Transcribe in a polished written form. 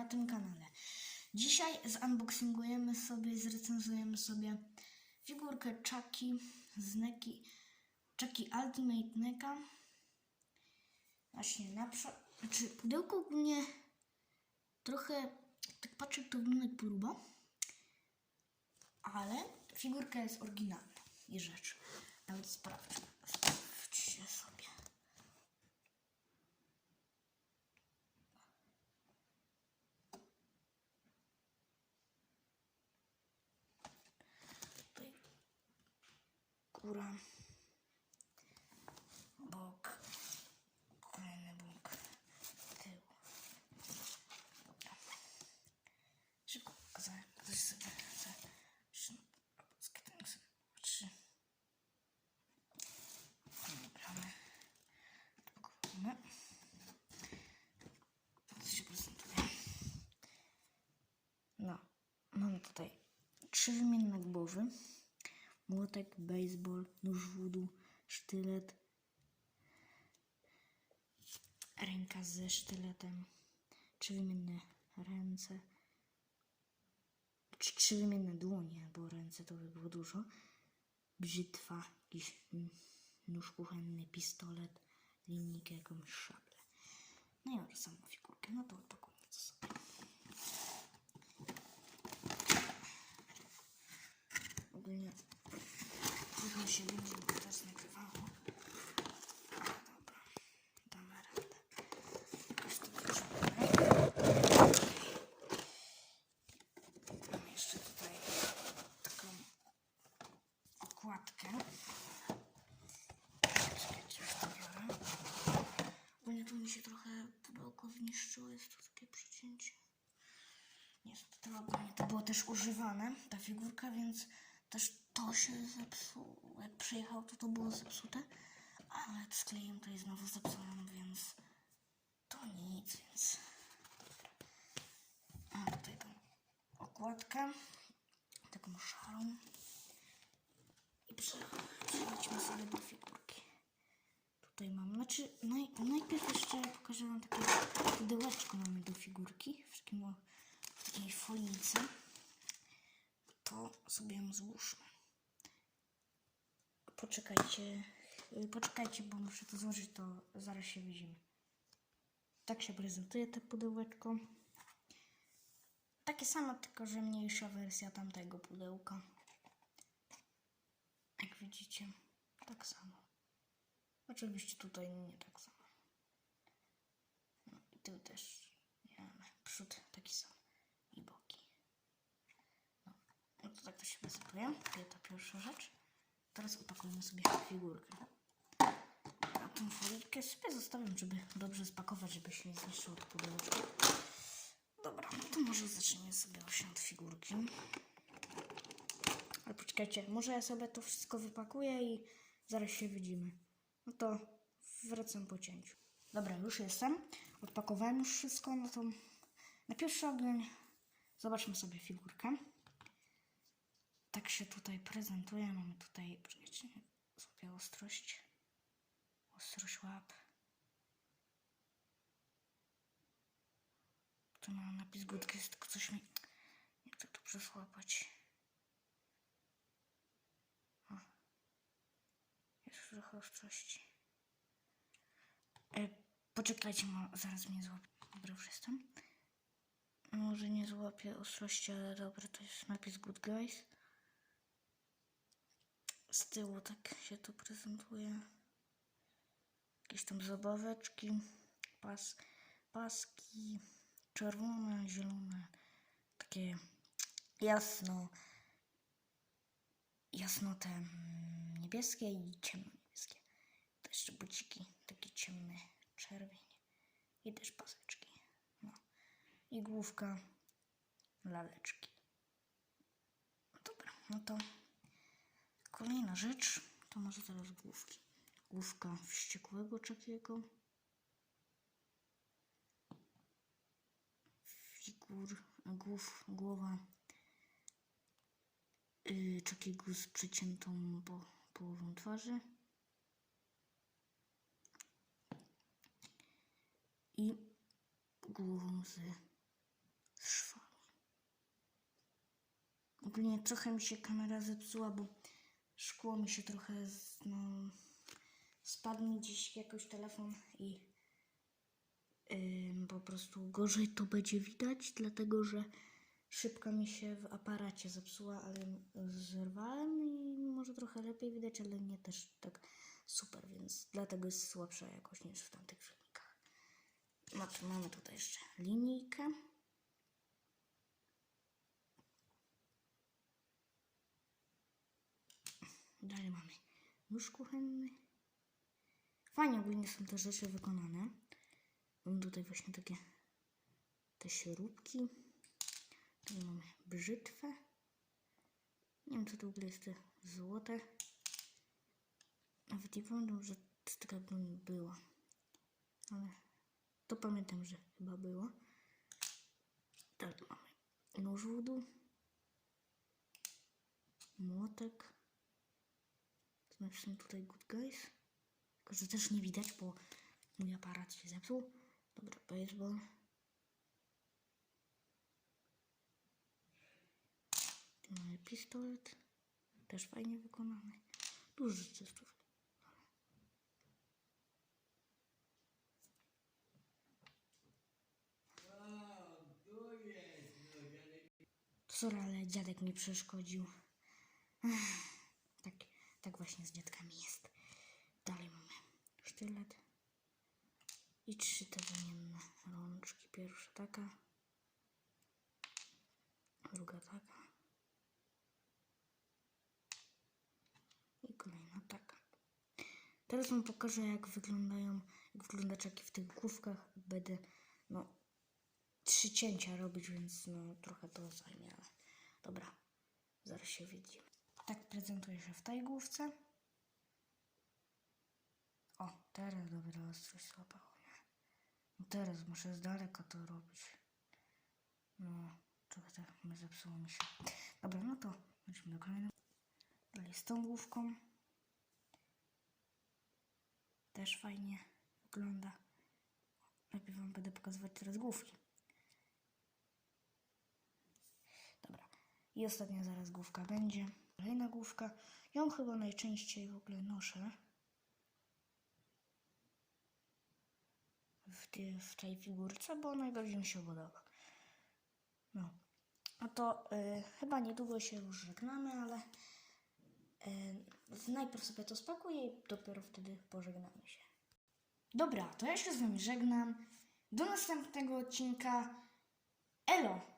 tym kanale. Dzisiaj zunboxingujemy sobie, zrecenzujemy sobie figurkę Chucky z Neki, Chucky Ultimate NECA. Właśnie znaczy pudełko ogólnie trochę, tak patrzę, to wygląda jak próba, ale figurka jest oryginalna i rzecz. Nawet sprawdźcie sobie. Tutaj góra, bok, kolejny bok, tył. Dobra. Szybko pokazałem, ktoś sobie chce. 3. Bramy. Pakujemy. Co się prezentuje? No, mamy tutaj 3 wymienne głowy. Młotek, baseball, nóż voodoo, sztylet, ręka ze sztyletem, 3 wymienne ręce, 3 wymienne dłonie, bo ręce to by było dużo, brzytwa, jakiś nóż kuchenny, pistolet, linijkę, jakąś szablę. No i oraz samą figurkę, no to odpakujmy to sobie. Ogólnie trudno się będzie teraz nagrywało. Ale dobra, damy radę. Jakoś to włożymy. Mam jeszcze tutaj taką okładkę. Czekajcie, już to biorę. Ogólnie tu mi się trochę pudełko zniszczyło, jest tu takie przecięcie. Niestety ogólnie to było też używane, ta figurka, więc też to się zepsuło. Jak przyjechał, to było zepsute, ale skleiłem to i znowu zepsułem, więc to nic, więc mam tutaj tą okładkę, taką szarą i przejdźmy sobie do figurki. Tutaj mam, znaczy najpierw jeszcze pokażę wam takie pudełeczko mamy do figurki w takiej folice. To sobie ją złóżmy. Poczekajcie, bo muszę to złożyć, to zaraz się widzimy. Tak się prezentuje to pudełeczko. Takie samo, tylko że mniejsza wersja tamtego pudełka. Jak widzicie, tak samo. Oczywiście tutaj nie tak samo. No i tu też nie mamy. Przód taki sam i boki. No to tak to się prezentuje. To pierwsza rzecz. Teraz opakujemy sobie figurkę. A tą folikę sobie zostawiam, żeby dobrze spakować, żeby się nie zniszczyło to pudełeczko. Dobra, no to może zaczniemy sobie właśnie od figurki. Ale poczekajcie, może ja sobie to wszystko wypakuję i zaraz się widzimy. No to wracam po cięciu. Dobra, już jestem. Odpakowałem już wszystko, no to na pierwszy ogień zobaczmy sobie figurkę. Tak się tutaj prezentuje. Mamy tutaj, poczekajcie, sobie ostrość łap. Tu mam napis good case, tylko coś mi nie chcę tu przesłapać. O, jest trochę ostrości. Poczekajcie, zaraz mnie złapie. Dobra, już jestem. Może nie złapię ostrości, ale dobra, to jest napis good guys. Z tyłu tak się to prezentuje. Jakieś tam zabaweczki, paski, czerwone, zielone, takie jasno te niebieskie i ciemno niebieskie. To jeszcze buciki, taki ciemny czerwień i też paseczki. No. I główka laleczki. Dobra, no to kolejna rzecz, to może teraz główki. Główka wściekłego Chuckiego. Głowa Chuckiego z przyciętą połową twarzy. I głową z ogólnie trochę mi się kamera zepsuła, bo szkło mi się trochę, spadł mi gdzieś jakoś telefon i po prostu gorzej to będzie widać, dlatego że szybka mi się w aparacie zepsuła, ale zerwałem i może trochę lepiej widać, ale nie też tak super, więc dlatego jest słabsza jakość niż w tamtych filmikach. No to mamy tutaj jeszcze linijkę. Dalej mamy nóż kuchenny. Fajnie ogólnie są te rzeczy wykonane. Mamy tutaj właśnie takie te śrubki. Tutaj mamy brzytwę. Nie wiem, co to w ogóle jest te złote. Nawet nie pamiętam, że taka broń była. Ale to pamiętam, że chyba było. Dalej mamy nóż w dół. Młotek. To napisane tutaj Good Guys. Tylko, że też nie widać, bo mój aparat się zepsuł. Dobra, baseball. Tu mamy pistolet. Też fajnie wykonany. Dużo rzeczy. Sorry, ale dziadek mi przeszkodził. Tak właśnie z dziadkami jest. Dalej mamy sztylet. I 3 te wymienne rączki. Pierwsza taka. Druga taka. I kolejna taka. Teraz wam pokażę, jak wygląda czaki w tych główkach. Będę 3 cięcia robić, więc trochę to zajmie, ale dobra, zaraz się widzimy. Tak prezentuje się w tej główce. O, teraz dopiero coś złapało, nie? No teraz muszę z daleka to robić. Trochę tak zepsuło mi się. Dobra, no to lecimy do kolejnego. Dalej z tą główką. Też fajnie wygląda. Najpierw wam będę pokazywać teraz główki. Dobra. I ostatnia zaraz główka będzie. Kolejna główka. Ją chyba najczęściej w ogóle noszę. W tej figurce, bo najbardziej mi się podoba. A to chyba niedługo się już żegnamy, ale najpierw sobie to spakuję i dopiero wtedy pożegnamy się. Dobra, to ja się z wami żegnam. Do następnego odcinka. Elo!